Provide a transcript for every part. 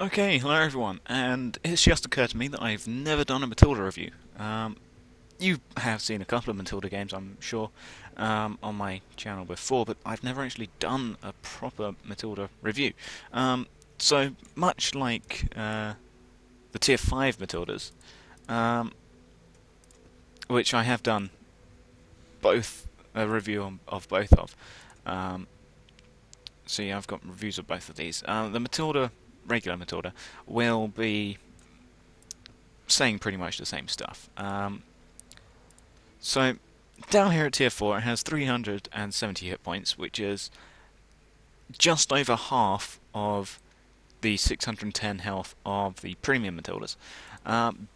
Okay, hello everyone, and it's just occurred to me that I've never done a Matilda review. You have seen a couple of Matilda games, I'm sure, on my channel before, but I've never actually done a proper Matilda review. So, much like the Tier 5 Matildas, um, which I have done both a review of both of. Um, so yeah, I've got reviews of both of these. The Matilda, regular Matilda, will be saying pretty much the same stuff. So down here at tier 4 it has 370 hit points, which is just over half of the 610 health of the premium Matildas.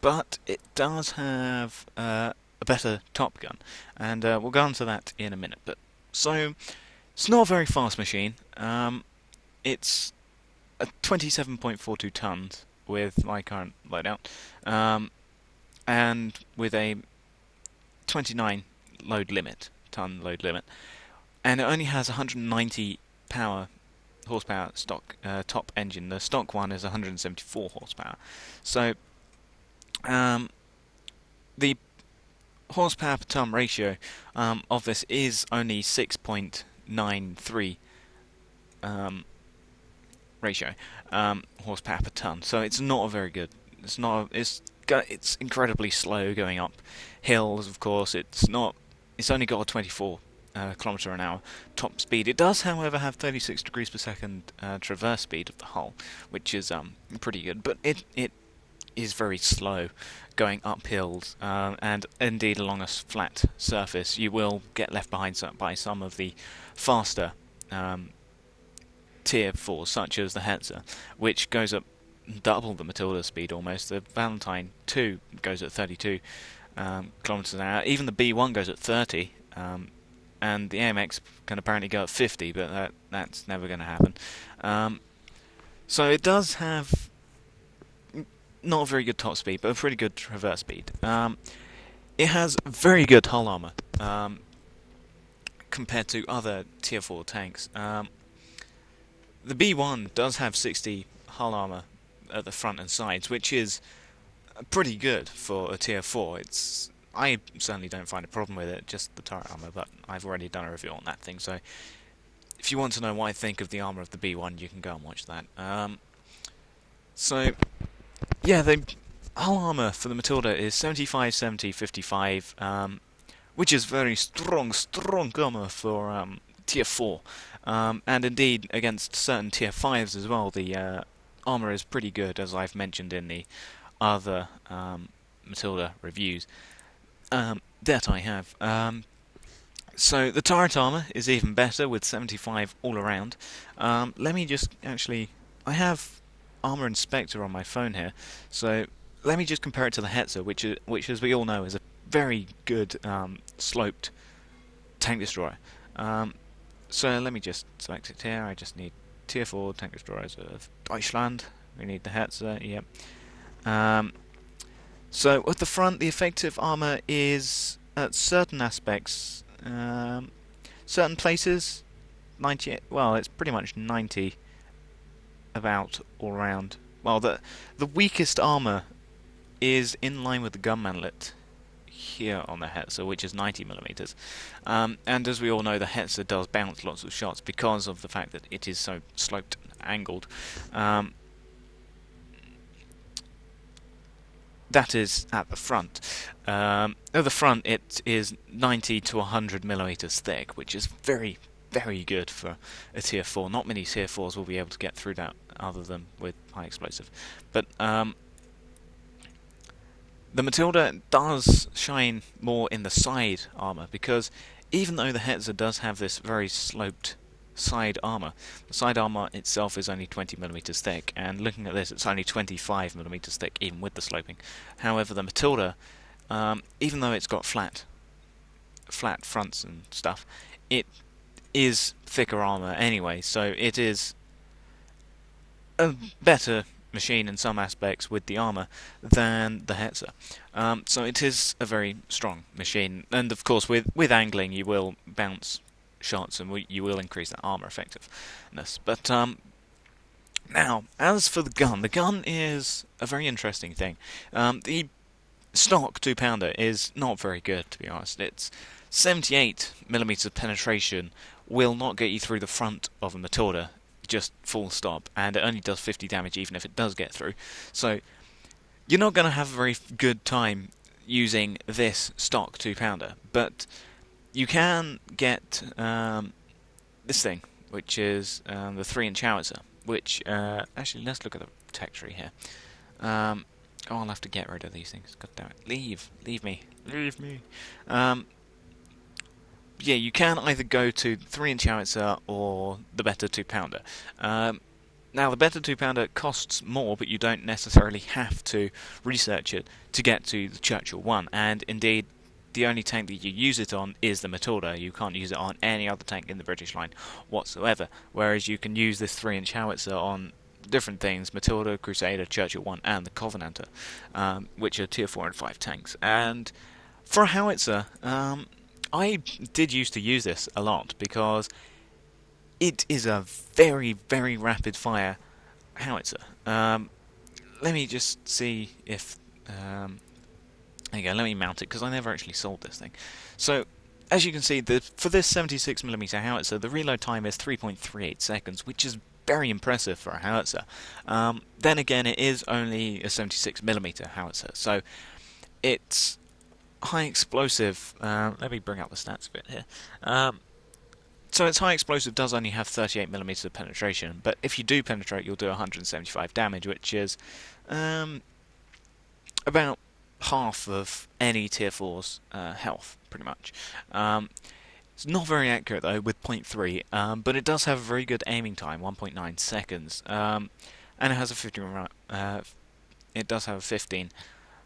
But it does have a better top gun, and we'll go on to that in a minute. But so it's not a very fast machine. It's a 27.42 tons with my current loadout, um, and with a 29 ton load limit, and it only has 190 horsepower stock top engine. The stock one is 174 horsepower. So the horsepower per ton ratio of this is only 6.93 ratio horsepower per ton. So it's not a very good. It's not. It's incredibly slow going up hills. Of course, it's not. It's only got a 24 kilometer an hour top speed. It does, however, have 36 degrees per second traverse speed of the hull, which is pretty good. But it is very slow going up hills, and indeed along a flat surface. You will get left behind by some of the faster tier 4s, such as the Hetzer, which goes up double the Matilda speed almost. The Valentine 2 goes at 32 kilometers an hour. Even the B1 goes at 30, and the AMX can apparently go at 50, but that's never going to happen. So it does have not a very good top speed, but a pretty good traverse speed. It has very good hull armor compared to other tier 4 tanks. The B1 does have 60 hull armor at the front and sides, which is pretty good for a tier 4. I certainly don't find a problem with it, just the turret armor, but I've already done a review on that thing, so if you want to know what I think of the armor of the B1, you can go and watch that. So, yeah, the hull armor for the Matilda is 75, 70, 55, which is very strong armor for tier 4. And indeed, against certain tier 5s as well, the armor is pretty good, as I've mentioned in the other Matilda reviews that I have. So the turret armor is even better with 75 all around. Let me just actually, I have Armor Inspector on my phone here, so let me just compare it to the Hetzer, which as we all know is a very good sloped tank destroyer. So let me just select it here. I just need tier 4 tank destroyers of Deutschland. We need the Hetzer, yep. So at the front, the effective armor is at certain aspects, certain places, 90. Well, it's pretty much 90 about all round. Well, the weakest armor is in line with the gun manlet here on the Hetzer, which is 90 millimeters. And as we all know, the Hetzer does bounce lots of shots because of the fact that it is so sloped and angled. That is at the front. At the front, it is 90 to 100 millimeters thick, which is very, very good for a tier 4. Not many tier 4s will be able to get through that other than with high explosive. But the Matilda does shine more in the side armor, because even though the Hetzer does have this very sloped side armor, the side armor itself is only 20 millimeters thick, and looking at this, it's only 25 millimeters thick, even with the sloping. However, the Matilda, even though it's got flat fronts and stuff, it is thicker armor anyway, so it is a better machine in some aspects with the armor than the Hetzer. So it is a very strong machine, and of course with angling you will bounce shots and you will increase that armor effectiveness. But Now, as for the gun is a very interesting thing. The stock 2 pounder is not very good, to be honest. It's 78 millimeters of penetration will not get you through the front of a Matilda, just full stop, and it only does 50 damage even if it does get through. So you're not going to have a very good time using this stock 2 pounder, but you can get this thing, which is the 3-inch howitzer, which, actually, let's look at the tech tree here. Oh, I'll have to get rid of these things. God damn it. Leave me. Yeah, you can either go to 3-inch howitzer or the better 2 pounder. Now, the better 2 pounder costs more, but you don't necessarily have to research it to get to the Churchill one. And indeed, the only tank that you use it on is the Matilda. You can't use it on any other tank in the British line whatsoever. Whereas you can use this 3-inch howitzer on different things: Matilda, Crusader, Churchill 1, and the Covenanter, which are tier 4 and 5 tanks. And for a howitzer, I did used to use this a lot because it is a very, very rapid fire howitzer. Let me just see if. There you go, let me mount it because I never actually sold this thing. So, as you can see, for this 76mm howitzer, the reload time is 3.38 seconds, which is very impressive for a howitzer. Then again, it is only a 76mm howitzer, so it's high explosive. Let me bring up the stats a bit here. So its high explosive does only have 38mm of penetration, but if you do penetrate, you'll do 175 damage, which is about half of any tier 4's health, pretty much. It's not very accurate though, with 0.3, but it does have a very good aiming time, 1.9 seconds, and it has a 15 it does have a 15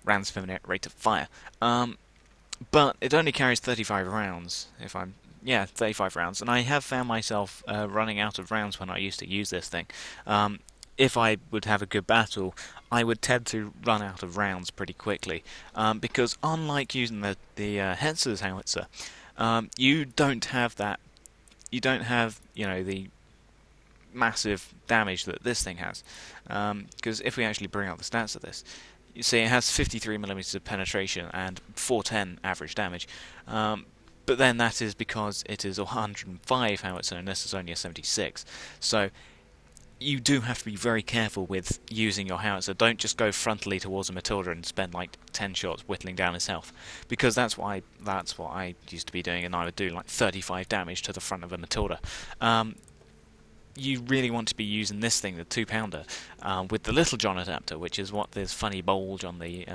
rounds per minute rate of fire. But it only carries 35 rounds, 35 rounds, and I have found myself running out of rounds when I used to use this thing. If I would have a good battle, I would tend to run out of rounds pretty quickly, because unlike using the Hetzer's howitzer, you don't have that. You don't have, the massive damage that this thing has. Because if we actually bring out the stats of this, you see it has 53mm of penetration and 410 average damage. But then that is because it is a 105 howitzer and this is only a 76. So you do have to be very careful with using your howitzer. Don't just go frontally towards a Matilda and spend like 10 shots whittling down his health, because that's what I used to be doing, and I would do like 35 damage to the front of a Matilda. You really want to be using this thing, the 2 pounder, with the Little John adapter, which is what this funny bulge on the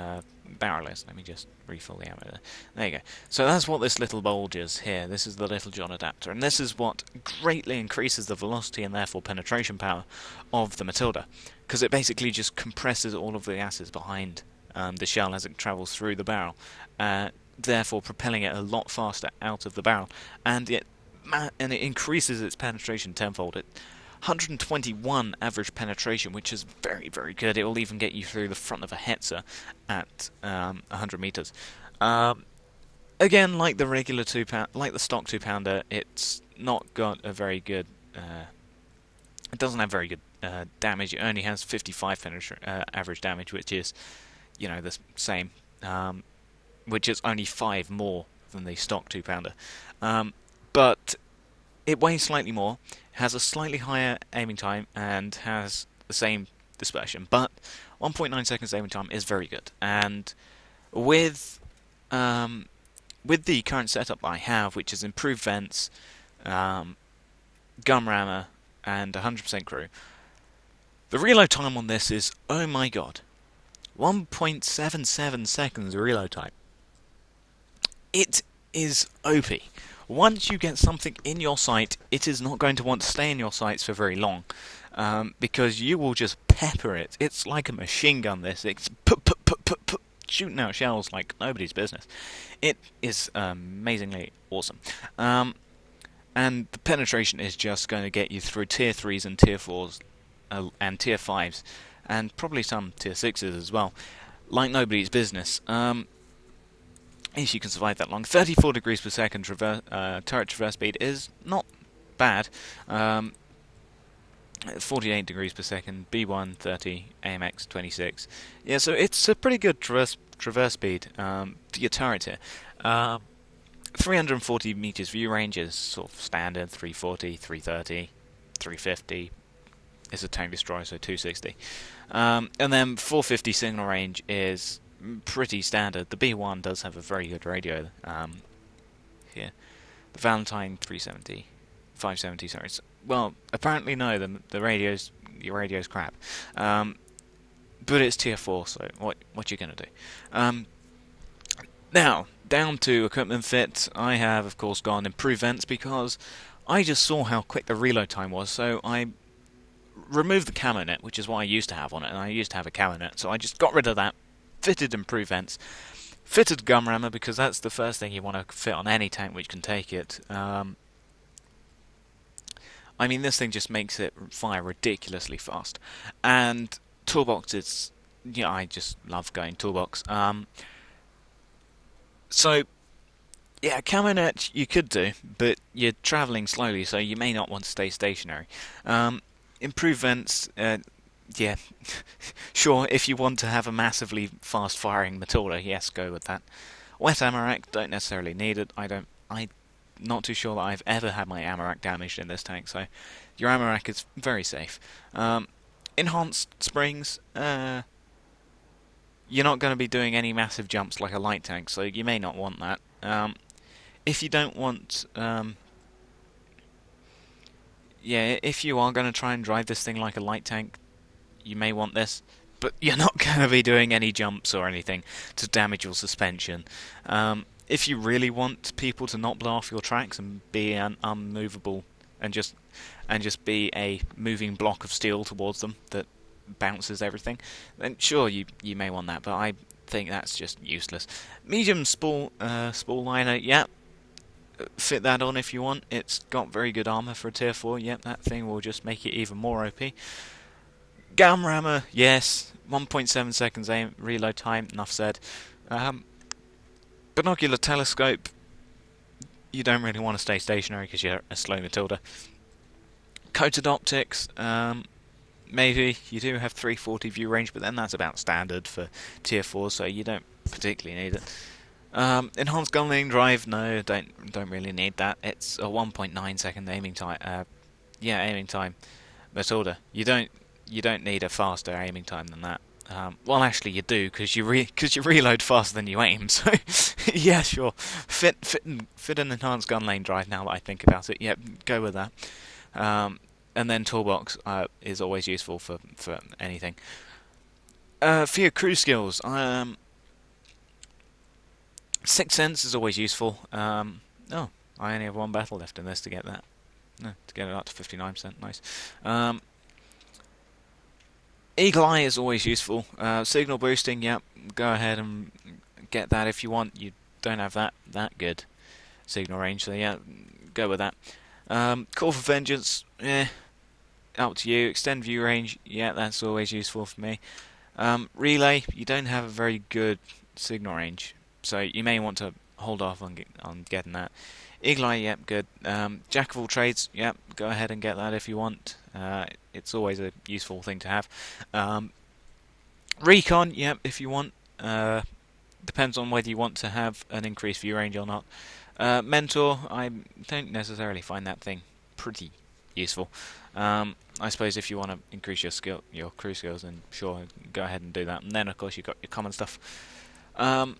barrel is. Let me just refill the ammo there. There you go. So that's what this little bulge is here. This is the Little John adapter, and this is what greatly increases the velocity and therefore penetration power of the Matilda, because it basically just compresses all of the gases behind the shell as it travels through the barrel, therefore propelling it a lot faster out of the barrel, and it increases its penetration tenfold. 121 average penetration, which is very, very good. It will even get you through the front of a Hetzer at 100 meters. Again, like the regular like the stock 2 pounder, it's not got a very good. It doesn't have very good damage. It only has 55 average damage, which is, the same, which is only 5 more than the stock 2 pounder. But it weighs slightly more, has a slightly higher aiming time, and has the same dispersion. But 1.9 seconds aiming time is very good. And with the current setup I have, which is improved vents, gun rammer, and 100% crew, the reload time on this is, oh my god, 1.77 seconds reload time. It is OP. Once you get something in your sight, it is not going to want to stay in your sights for very long, because you will just pepper it. It's like a machine gun, this. It's shooting out shells like nobody's business. It is amazingly awesome. And the penetration is just going to get you through tier 3s and tier 4s, and tier 5s, and probably some tier 6s as well, like nobody's business. If you can survive that long. 34 degrees per second turret traverse speed is not bad. 48 degrees per second, B1 30, AMX 26. Yeah, so it's a pretty good traverse speed for your turret here. 340 meters view range is sort of standard. 340, 330, 350 is a tank destroyer, so 260. And then 450 signal range is pretty standard. The B1 does have a very good radio here. The Valentine 370, 570. Sorry. Well, apparently no. Your radio's crap. But it's tier 4, so what you gonna do? Now down to equipment fit. I have of course gone improved vents because I just saw how quick the reload time was. So I removed the camo net, which is what I used to have on it, and I used to have a camo net, so I just got rid of that. Fitted improved vents. Fitted gun rammer because that's the first thing you want to fit on any tank which can take it. I mean, this thing just makes it fire ridiculously fast. And toolbox is, yeah, I just love going toolbox. So, yeah, camo net you could do, but you're travelling slowly, so you may not want to stay stationary. Improved vents, yeah, sure, if you want to have a massively fast-firing Matilda, yes, go with that. Wet ammo rack, don't necessarily need it. I'm not too sure that I've ever had my ammo rack damaged in this tank, so your ammo rack is very safe. Enhanced springs, you're not going to be doing any massive jumps like a light tank, so you may not want that. If you don't want, yeah, if you are going to try and drive this thing like a light tank, you may want this, but you're not going to be doing any jumps or anything to damage your suspension. If you really want people to not blow off your tracks and be unmovable and just be a moving block of steel towards them that bounces everything, then sure you may want that, but I think that's just useless. Medium spool liner, yeah, fit that on if you want. It's got very good armor for a tier 4. Yep, that thing will just make it even more OP. Gun rammer, yes. 1.7 seconds aim reload time, enough said. Binocular telescope, you don't really want to stay stationary because you're a slow Matilda. Coated optics, maybe. You do have 340 view range, but then that's about standard for tier 4, so you don't particularly need it. Enhanced gun lane drive, no, don't really need that. It's a 1.9 second aiming time. Aiming time. Matilda, you don't need a faster aiming time than that. Well, actually, you do because you reload faster than you aim. So, yeah, sure. Fit an enhanced gun lane drive. Now that I think about it, yeah, go with that. And then toolbox is always useful for anything. For your crew skills, Sixth Sense is always useful. I only have one battle left in this to get that. No, to get it up to 59%. Nice. Eagle Eye is always useful. Signal boosting, yep, go ahead and get that if you want. You don't have that good signal range, so yeah, go with that. Call for Vengeance, up to you. Extend view range, yeah, that's always useful for me. Relay, you don't have a very good signal range, so you may want to hold off on getting that. Eagle Eye, yep, good. Jack of all trades, yep, go ahead and get that if you want. It's always a useful thing to have. Recon, yep, if you want. Depends on whether you want to have an increased view range or not. Mentor, I don't necessarily find that thing pretty useful. I suppose if you want to increase your crew skills, then sure, go ahead and do that. And then, of course, you've got your common stuff. Now,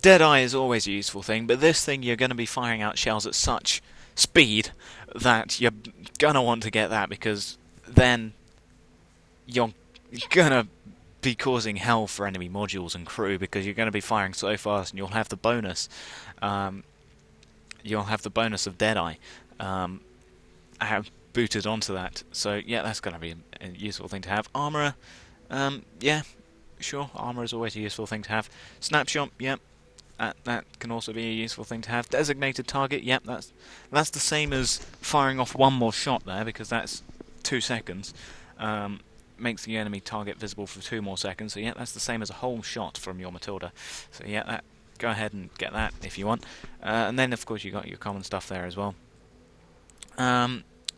Deadeye is always a useful thing, but this thing you're going to be firing out shells at such speed that you're going to want to get that, because then you're going to be causing hell for enemy modules and crew, because you're going to be firing so fast, and you'll have the bonus. You'll have the bonus of Deadeye booted onto that. So yeah, that's going to be a useful thing to have. Armourer, yeah, sure, armour is always a useful thing to have. Snapshot, yep. That can also be a useful thing to have. Designated target, yep, that's the same as firing off one more shot there, because that's 2 seconds. Makes the enemy target visible for 2 more seconds. So yeah, that's the same as a whole shot from your Matilda. So yeah, go ahead and get that if you want. And then of course you got your common stuff there as well.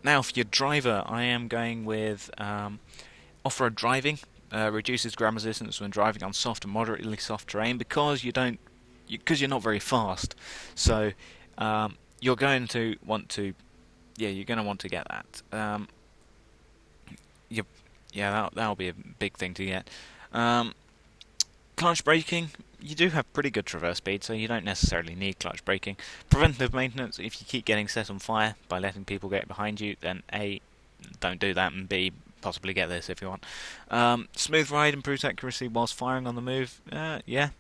Now for your driver, I am going with off-road driving. Reduces ground resistance when driving on soft and moderately soft terrain because you're not very fast. So you're going to want to you're going to want to get that. You, yeah, that'll be a big thing to get. Um, Clutch braking, you do have pretty good traverse speed, so you don't necessarily need clutch braking. Preventative maintenance, if you keep getting set on fire by letting people get behind you, then A, don't do that, and B, possibly get this if you want. Smooth ride improves accuracy whilst firing on the move. Yeah,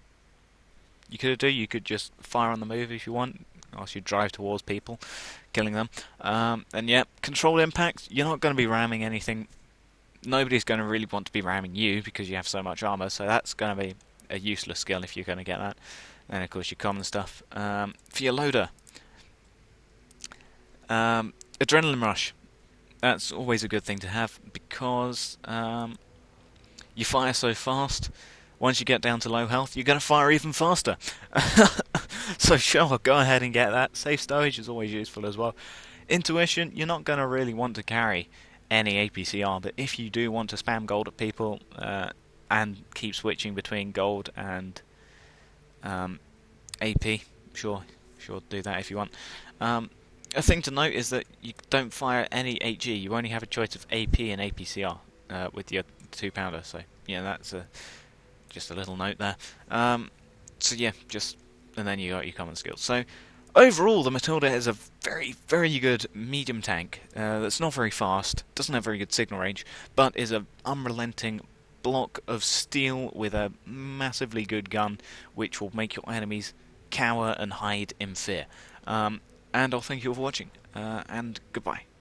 you could just fire on the move if you want, whilst you drive towards people, killing them. And yeah, controlled impact, you're not going to be ramming anything. Nobody's going to really want to be ramming you because you have so much armor, so that's going to be a useless skill if you're going to get that. And of course your common stuff. For your loader, adrenaline rush. That's always a good thing to have because you fire so fast. Once you get down to low health, you're going to fire even faster. So sure, go ahead and get that. Safe stowage is always useful as well. Intuition, you're not going to really want to carry any APCR, but if you do want to spam gold at people and keep switching between gold and AP, sure do that if you want. A thing to note is that you don't fire any HG, you only have a choice of AP and APCR with your 2-pounder, so yeah, that's just a little note there. So yeah, and then you got your common skills. So overall, the Matilda is a very, very good medium tank that's not very fast, doesn't have very good signal range, but is an unrelenting block of steel with a massively good gun, which will make your enemies cower and hide in fear. And I'll thank you all for watching, and goodbye.